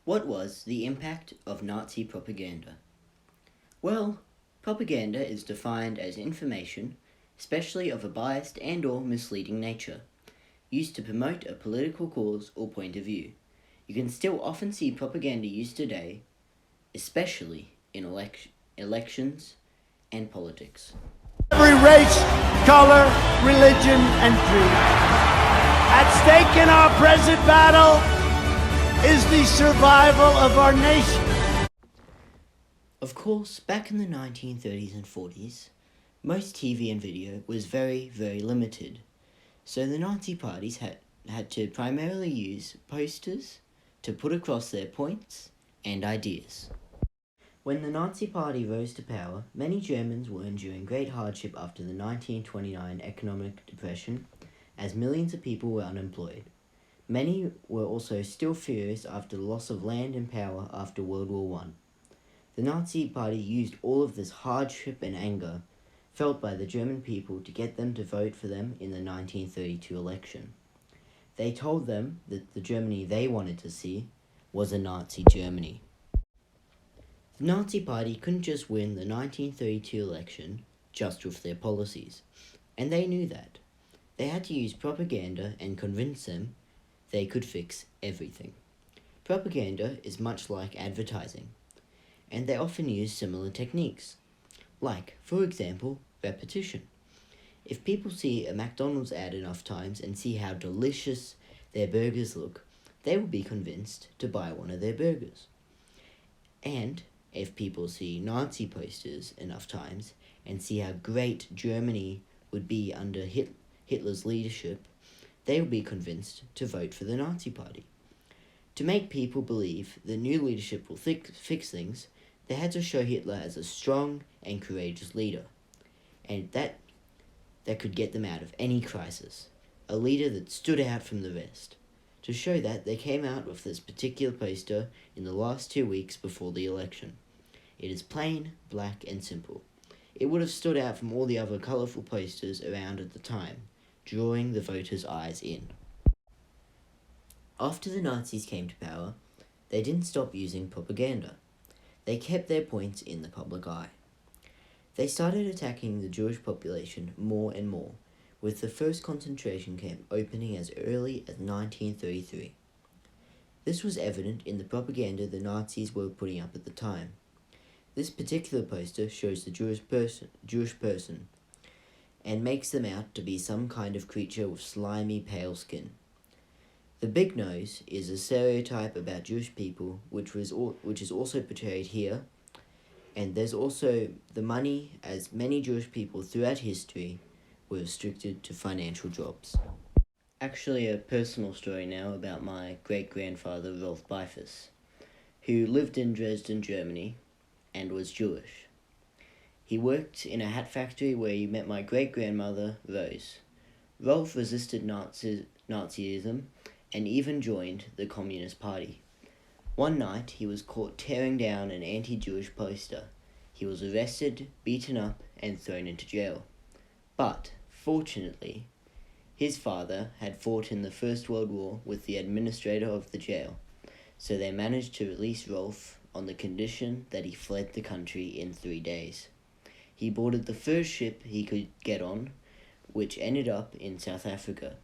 What was the impact of Nazi propaganda? Well, propaganda is defined as information, especially of a biased and/or misleading nature, used to promote a political cause or point of view. You can still often see propaganda used today, especially in elections and politics. Every race, color, religion, and creed. At stake in our present battle is the survival of our nation. Of course, back in the 1930s and 40s, most TV and video was very, very limited. So the Nazi parties had to primarily use posters to put across their points and ideas. When the Nazi Party rose to power, many Germans were enduring great hardship after the 1929 economic depression, as millions of people were unemployed. Many were also still furious after the loss of land and power after World War I. The Nazi Party used all of this hardship and anger felt by the German people to get them to vote for them in the 1932 election. They told them that the Germany they wanted to see was a Nazi Germany. The Nazi Party couldn't just win the 1932 election just with their policies, and they knew that. They had to use propaganda and convince them they could fix everything. Propaganda is much like advertising, and they often use similar techniques, like, for example, repetition. If people see a McDonald's ad enough times and see how delicious their burgers look, they will be convinced to buy one of their burgers. And if people see Nazi posters enough times and see how great Germany would be under Hitler's leadership, they will be convinced to vote for the Nazi Party. To make people believe the new leadership will fix things, they had to show Hitler as a strong and courageous leader, and that could get them out of any crisis, a leader that stood out from the rest. To show that, they came out with this particular poster in the last 2 weeks before the election. It is plain, black, and simple. It would have stood out from all the other colourful posters around at the time, drawing the voters' eyes in. After the Nazis came to power, they didn't stop using propaganda. They kept their points in the public eye. They started attacking the Jewish population more and more, with the first concentration camp opening as early as 1933. This was evident in the propaganda the Nazis were putting up at the time. This particular poster shows the Jewish person and makes them out to be some kind of creature with slimy, pale skin. The big nose is a stereotype about Jewish people, which is also portrayed here, and there's also the money, as many Jewish people throughout history were restricted to financial jobs. Actually, a personal story now about my great-grandfather Rolf Beifus, who lived in Dresden, Germany, and was Jewish. He worked in a hat factory where he met my great-grandmother, Rose. Rolf resisted Nazism and even joined the Communist Party. One night, he was caught tearing down an anti-Jewish poster. He was arrested, beaten up, and thrown into jail. But, fortunately, his father had fought in the First World War with the administrator of the jail, so they managed to release Rolf on the condition that he fled the country in 3 days. He boarded the first ship he could get on, which ended up in South Africa.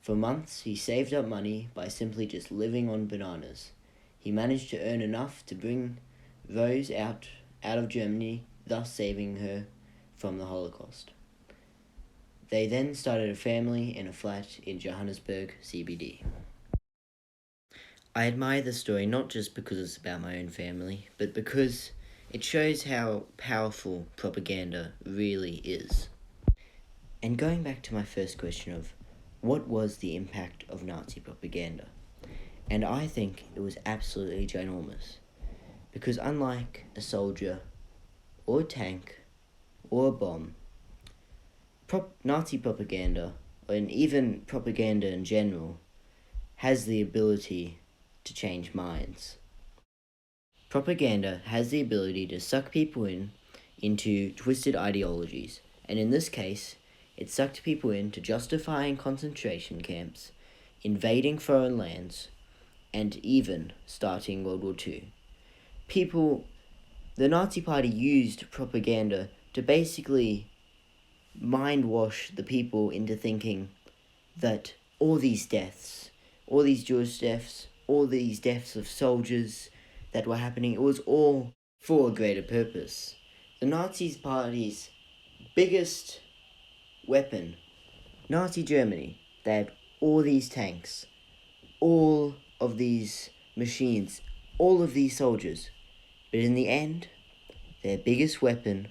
For months, he saved up money by simply just living on bananas. He managed to earn enough to bring Rose out of Germany, thus saving her from the Holocaust. They then started a family in a flat in Johannesburg, CBD. I admire this story not just because it's about my own family, but because it shows how powerful propaganda really is. And going back to my first question of what was the impact of Nazi propaganda? And I think it was absolutely ginormous. Because unlike a soldier, or a tank, or a bomb, Nazi propaganda, and even propaganda in general, has the ability to change minds. Propaganda has the ability to suck people into twisted ideologies, and in this case, it sucked people into justifying concentration camps, invading foreign lands, and even starting World War II. The Nazi Party used propaganda to basically mind wash the people into thinking that all these deaths, all these Jewish deaths, all these deaths of soldiers that were happening, it was all for a greater purpose. The Nazi Party's biggest weapon, Nazi Germany, they had all these tanks, all of these machines, all of these soldiers. But in the end, their biggest weapon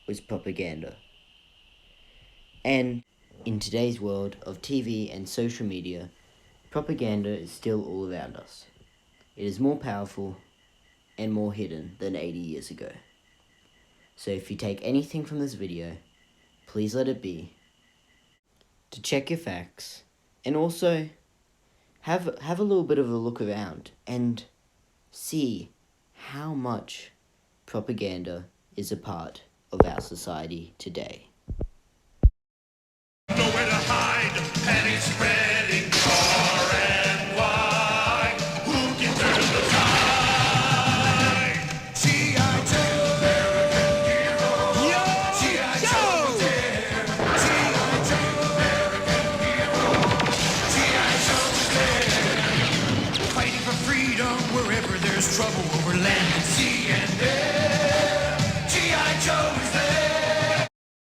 was propaganda. And in today's world of TV and social media, propaganda is still all around us. It is more powerful and more hidden than 80 years ago. So if you take anything from this video, please let it be to check your facts, and also have a little bit of a look around and see how much propaganda is a part of our society today. Nowhere to hide, panic spreading far and wide. Who can turn the tide? G.I. Joe, American hero. Yo, G.I. Joe was there. G.I. Joe, American hero. G.I. Joe was there. Fighting for freedom wherever there's trouble.